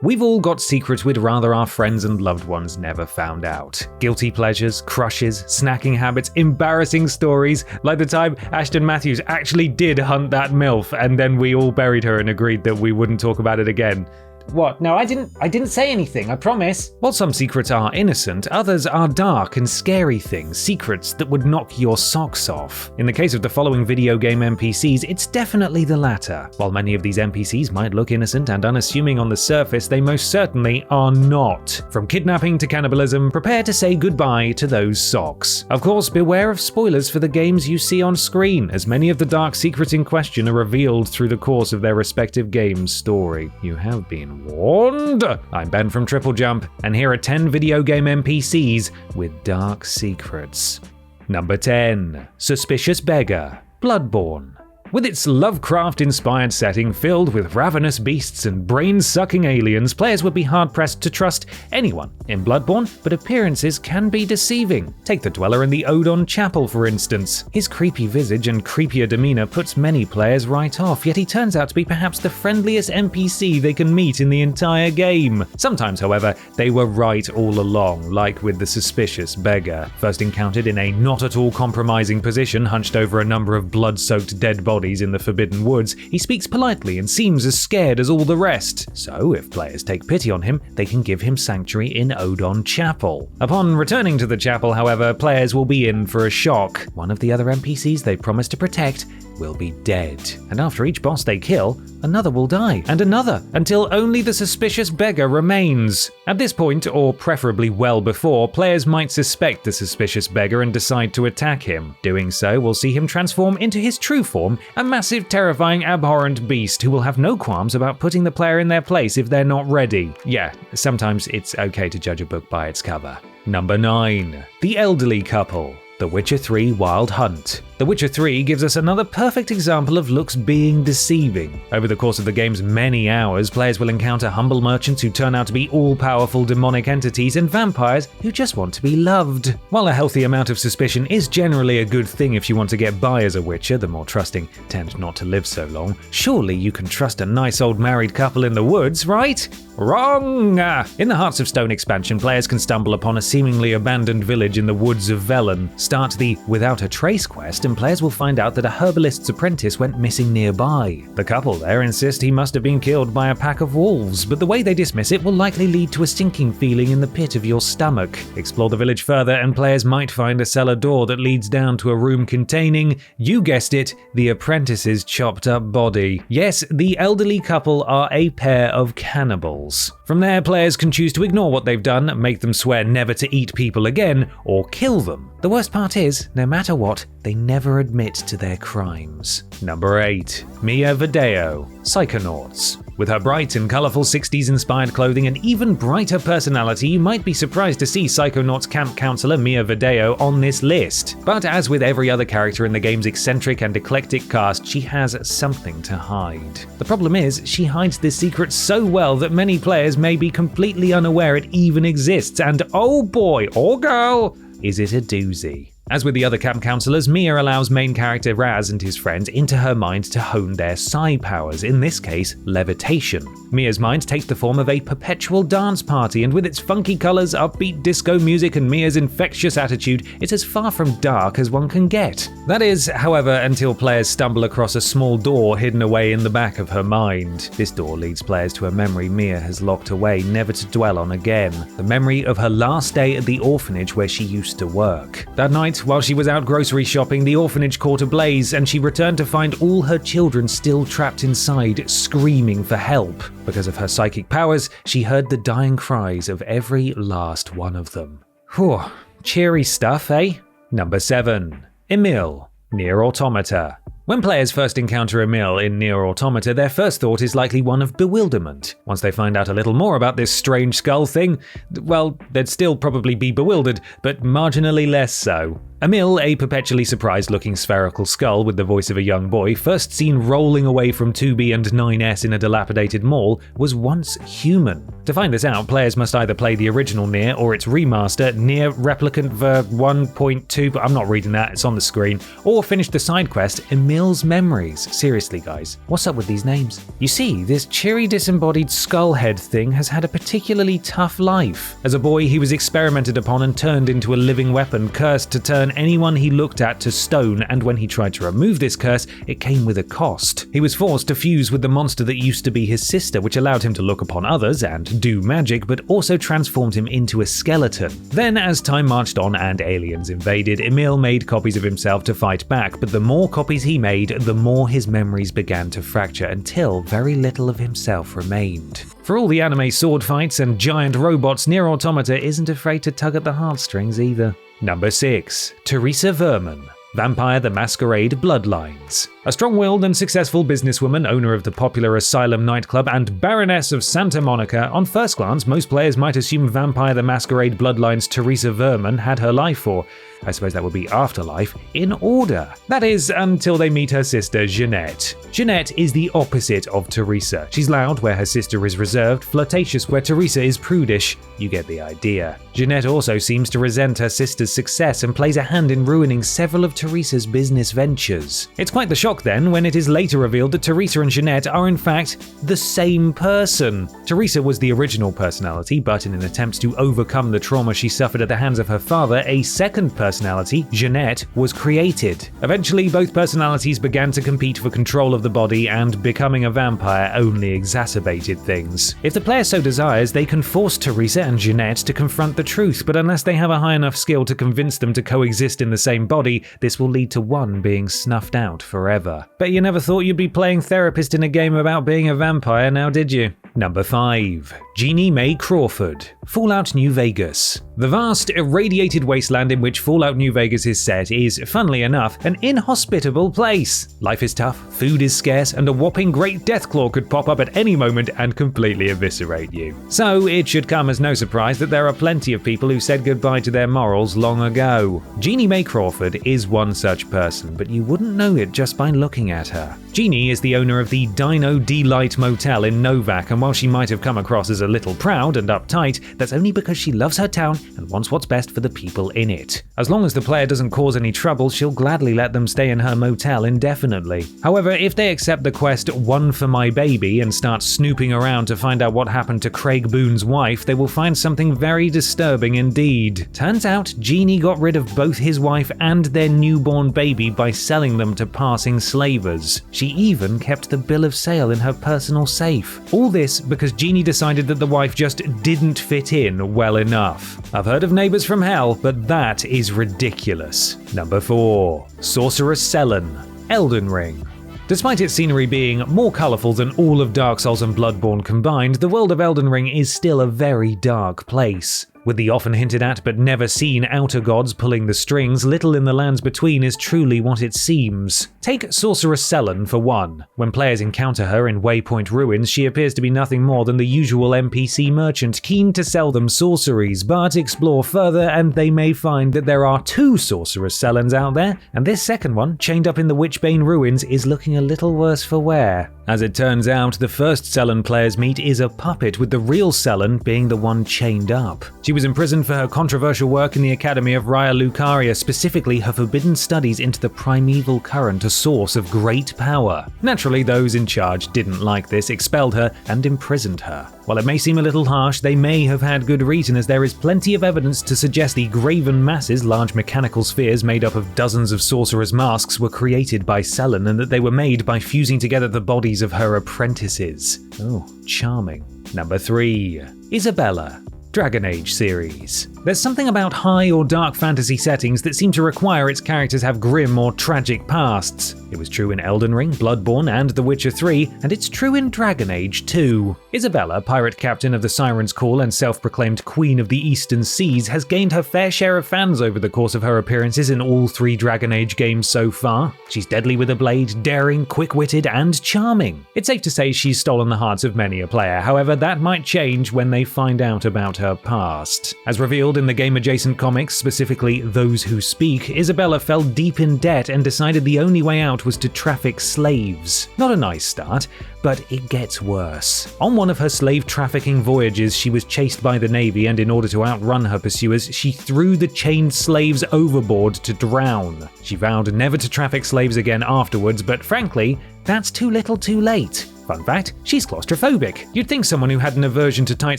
We've all got secrets we'd rather our friends and loved ones never found out. Guilty pleasures, crushes, snacking habits, embarrassing stories, like the time Ashton Matthews actually did hunt that MILF and then we all buried her and agreed that we wouldn't talk about it again. What? No, I didn't say anything, I promise. While some secrets are innocent, others are dark and scary things, secrets that would knock your socks off. In the case of the following video game NPCs, it's definitely the latter. While many of these NPCs might look innocent and unassuming on the surface, they most certainly are not. From kidnapping to cannibalism, prepare to say goodbye to those socks. Of course, beware of spoilers for the games you see on screen, as many of the dark secrets in question are revealed through the course of their respective game's story. You have been warned. I'm Ben from TripleJump, and here are 10 video game NPCs with dark secrets. Number 10. Suspicious Beggar, Bloodborne. With its Lovecraft-inspired setting filled with ravenous beasts and brain-sucking aliens, players would be hard-pressed to trust anyone in Bloodborne, but appearances can be deceiving. Take the dweller in the Odon Chapel, for instance. His creepy visage and creepier demeanor puts many players right off, yet he turns out to be perhaps the friendliest NPC they can meet in the entire game. Sometimes, however, they were right all along, like with the Suspicious Beggar. First encountered in a not-at-all compromising position, hunched over a number of blood-soaked dead bodies in the Forbidden Woods, he speaks politely and seems as scared as all the rest. So, if players take pity on him, they can give him sanctuary in Odon Chapel. Upon returning to the chapel, however, players will be in for a shock. One of the other NPCs they promised to protect will be dead. And after each boss they kill, another will die, and another, until only the Suspicious Beggar remains. At this point, or preferably well before, players might suspect the Suspicious Beggar and decide to attack him. Doing so will see him transform into his true form, a massive, terrifying, abhorrent beast who will have no qualms about putting the player in their place if they're not ready. Yeah, sometimes it's okay to judge a book by its cover. Number 9. The Elderly Couple, The Witcher 3 Wild Hunt. The Witcher 3 gives us another perfect example of looks being deceiving. Over the course of the game's many hours, players will encounter humble merchants who turn out to be all-powerful demonic entities and vampires who just want to be loved. While a healthy amount of suspicion is generally a good thing if you want to get by as a Witcher, the more trusting tend not to live so long, surely you can trust a nice old married couple in the woods, right? Wrong! In the Hearts of Stone expansion, players can stumble upon a seemingly abandoned village in the woods of Velen, start the Without a Trace quest, and players will find out that a herbalist's apprentice went missing nearby. The couple there insist he must have been killed by a pack of wolves, but the way they dismiss it will likely lead to a sinking feeling in the pit of your stomach. Explore the village further and players might find a cellar door that leads down to a room containing, you guessed it, the apprentice's chopped up body. Yes, the elderly couple are a pair of cannibals. From there, players can choose to ignore what they've done, make them swear never to eat people again, or kill them. The worst part is, no matter what, they never admit to their crimes. Number 8. Mia Video, Psychonauts. With her bright and colourful 60s-inspired clothing and even brighter personality, you might be surprised to see Psychonauts camp counselor Mia Video on this list. But as with every other character in the game's eccentric and eclectic cast, she has something to hide. The problem is, she hides this secret so well that many players may be completely unaware it even exists, and oh boy, or girl, is it a doozy. As with the other camp counselors, Mia allows main character Raz and his friends into her mind to hone their psi powers, in this case, levitation. Mia's mind takes the form of a perpetual dance party, and with its funky colors, upbeat disco music, and Mia's infectious attitude, it's as far from dark as one can get. That is, however, until players stumble across a small door hidden away in the back of her mind. This door leads players to a memory Mia has locked away, never to dwell on again. The memory of her last day at the orphanage where she used to work. That night, while she was out grocery shopping, the orphanage caught ablaze, and she returned to find all her children still trapped inside, screaming for help. Because of her psychic powers, she heard the dying cries of every last one of them. Whew, cheery stuff, eh? Number 7. Emil, Nier Automata. When players first encounter Emil in Nier Automata, their first thought is likely one of bewilderment. Once they find out a little more about this strange skull thing, well, they'd still probably be bewildered, but marginally less so. Emil, a perpetually surprised-looking spherical skull with the voice of a young boy, first seen rolling away from 2B and 9S in a dilapidated mall, was once human. To find this out, players must either play the original Nier or its remaster, Nier Replicant Ver 1.2, but I'm not reading that, it's on the screen, or finish the side quest Emil's Memories. Seriously guys, what's up with these names? You see, this cheery disembodied skullhead thing has had a particularly tough life. As a boy, he was experimented upon and turned into a living weapon, cursed to turn anyone he looked at to stone, and when he tried to remove this curse, it came with a cost. He was forced to fuse with the monster that used to be his sister, which allowed him to look upon others and do magic, but also transformed him into a skeleton. Then, as time marched on and aliens invaded, Emil made copies of himself to fight back, but the more copies he made, the more his memories began to fracture until very little of himself remained. For all the anime sword fights and giant robots, Nier Automata isn't afraid to tug at the heartstrings either. Number 6. Teresa Verman. Vampire the Masquerade Bloodlines. A strong-willed and successful businesswoman, owner of the popular Asylum nightclub and Baroness of Santa Monica, on first glance most players might assume Vampire the Masquerade Bloodlines' Teresa Verman had her life, or I suppose that would be afterlife, in order. That is, until they meet her sister Jeanette. Jeanette is the opposite of Teresa. She's loud where her sister is reserved, flirtatious where Teresa is prudish. You get the idea. Jeanette also seems to resent her sister's success and plays a hand in ruining several of Teresa's business ventures. It's quite the shock then when it is later revealed that Teresa and Jeanette are in fact the same person. Teresa was the original personality, but in an attempt to overcome the trauma she suffered at the hands of her father, a second personality, Jeanette, was created. Eventually, both personalities began to compete for control of the body, and becoming a vampire only exacerbated things. If the player so desires, they can force Teresa and Jeanette to confront the truth, but unless they have a high enough skill to convince them to coexist in the same body, this will lead to one being snuffed out forever. Bet you never thought you'd be playing therapist in a game about being a vampire, now did you? Number 5. Jeannie Mae Crawford. Fallout New Vegas. The vast, irradiated wasteland in which Fallout New Vegas is set is, funnily enough, an inhospitable place. Life is tough, food is scarce, and a whopping great deathclaw could pop up at any moment and completely eviscerate you. So it should come as no surprise that there are plenty of people who said goodbye to their morals long ago. Jeannie Mae Crawford is one such person, but you wouldn't know it just by looking at her. Jeannie is the owner of the Dino Delight Motel in Novak, and while she might have come across as a little proud and uptight, that's only because she loves her town and wants what's best for the people in it. As long as the player doesn't cause any trouble, she'll gladly let them stay in her motel indefinitely. However, if they accept the quest One for My Baby and start snooping around to find out what happened to Craig Boone's wife, they will find something very disturbing indeed. Turns out, Jeannie got rid of both his wife and their newborn baby by selling them to passing slavers. She even kept the bill of sale in her personal safe. All this because Jeannie decided that the wife just didn't fit in well enough. I've heard of neighbors from hell, but that is ridiculous. Number 4. Sorceress Selen. Elden Ring. Despite its scenery being more colourful than all of Dark Souls and Bloodborne combined, the world of Elden Ring is still a very dark place. With the often hinted at but never seen outer gods pulling the strings, little in the lands between is truly what it seems. Take Sorceress Selen for one. When players encounter her in Waypoint Ruins, she appears to be nothing more than the usual NPC merchant keen to sell them sorceries, but explore further and they may find that there are 2 Sorceress Selens out there, and this second one, chained up in the Witchbane Ruins, is looking a little worse for wear. As it turns out, the first Selen players meet is a puppet, with the real Selen being the one chained up. She was imprisoned for her controversial work in the Academy of Raya Lucaria, specifically her forbidden studies into the primeval current, a source of great power. Naturally, those in charge didn't like this, expelled her, and imprisoned her. While it may seem a little harsh, they may have had good reason, as there is plenty of evidence to suggest the graven masses, large mechanical spheres made up of dozens of sorcerers' masks, were created by Selen, and that they were made by fusing together the bodies of her apprentices. Oh, charming. Number 3. Isabella. Dragon Age series. There's something about high or dark fantasy settings that seem to require its characters have grim or tragic pasts. It was true in Elden Ring, Bloodborne, and The Witcher 3, and it's true in Dragon Age too. Isabella, pirate captain of the Siren's Call and self-proclaimed Queen of the Eastern Seas, has gained her fair share of fans over the course of her appearances in all 3 Dragon Age games so far. She's deadly with a blade, daring, quick-witted, and charming. It's safe to say she's stolen the hearts of many a player, however that might change when they find out about her past. As revealed in the game-adjacent comics, specifically Those Who Speak, Isabella fell deep in debt and decided the only way out was to traffic slaves. Not a nice start, but it gets worse. On one of her slave trafficking voyages, she was chased by the Navy, and in order to outrun her pursuers, she threw the chained slaves overboard to drown. She vowed never to traffic slaves again afterwards, but frankly, that's too little too late. Fun fact, she's claustrophobic. You'd think someone who had an aversion to tight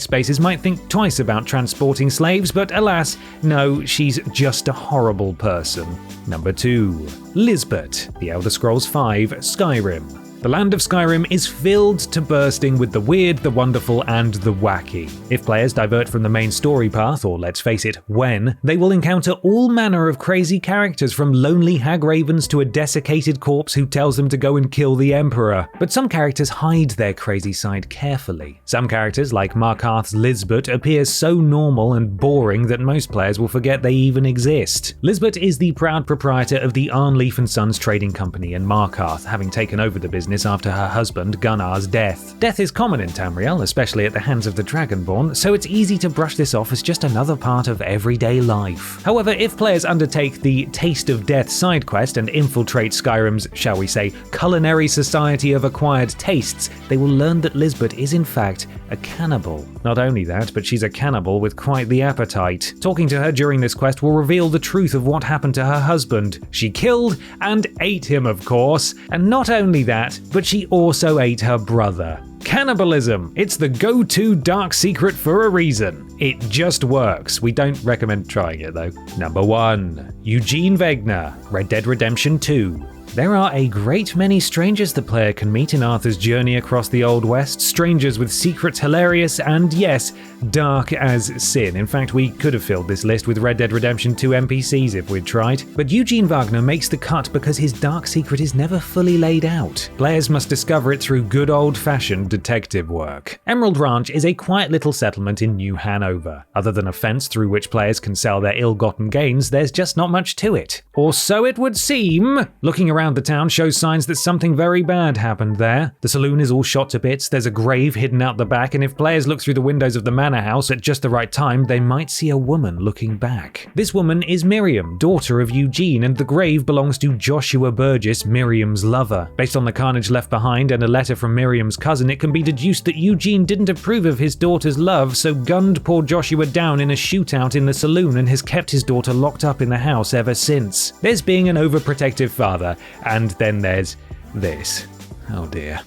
spaces might think twice about transporting slaves, but alas, no, she's just a horrible person. Number 2. Lisbeth, The Elder Scrolls V Skyrim. The land of Skyrim is filled to bursting with the weird, the wonderful, and the wacky. If players divert from the main story path, or let's face it, when, they will encounter all manner of crazy characters, from lonely hag ravens to a desiccated corpse who tells them to go and kill the Emperor. But some characters hide their crazy side carefully. Some characters, like Markarth's Lisbeth, appear so normal and boring that most players will forget they even exist. Lisbeth is the proud proprietor of the Arnleif & Sons trading company in Markarth, having taken over the business after her husband Gunnar's death. Death is common in Tamriel, especially at the hands of the Dragonborn, so it's easy to brush this off as just another part of everyday life. However, if players undertake the Taste of Death side quest and infiltrate Skyrim's, shall we say, culinary society of acquired tastes, they will learn that Lisbeth is in fact a cannibal. Not only that, but she's a cannibal with quite the appetite. Talking to her during this quest will reveal the truth of what happened to her husband. She killed and ate him, of course, and not only that, but she also ate her brother. Cannibalism. It's the go-to dark secret for a reason. It just works. We don't recommend trying it though. Number 1. Eugene Wegner, Red Dead Redemption 2. There are a great many strangers the player can meet in Arthur's journey across the Old West, strangers with secrets hilarious and, yes, dark as sin. In fact, we could have filled this list with Red Dead Redemption 2 NPCs if we'd tried. But Eugene Wagner makes the cut because his dark secret is never fully laid out. Players must discover it through good old-fashioned detective work. Emerald Ranch is a quiet little settlement in New Hanover. Other than a fence through which players can sell their ill-gotten gains, there's just not much to it. Or so it would seem. Looking around the town shows signs that something very bad happened there. The saloon is all shot to bits, there's a grave hidden out the back, and if players look through the windows of the manor house at just the right time, they might see a woman looking back. This woman is Miriam, daughter of Eugene, and the grave belongs to Joshua Burgess, Miriam's lover. Based on the carnage left behind and a letter from Miriam's cousin, it can be deduced that Eugene didn't approve of his daughter's love, so gunned poor Joshua down in a shootout in the saloon and has kept his daughter locked up in the house ever since. There's being an overprotective father, and then there's this. Oh dear.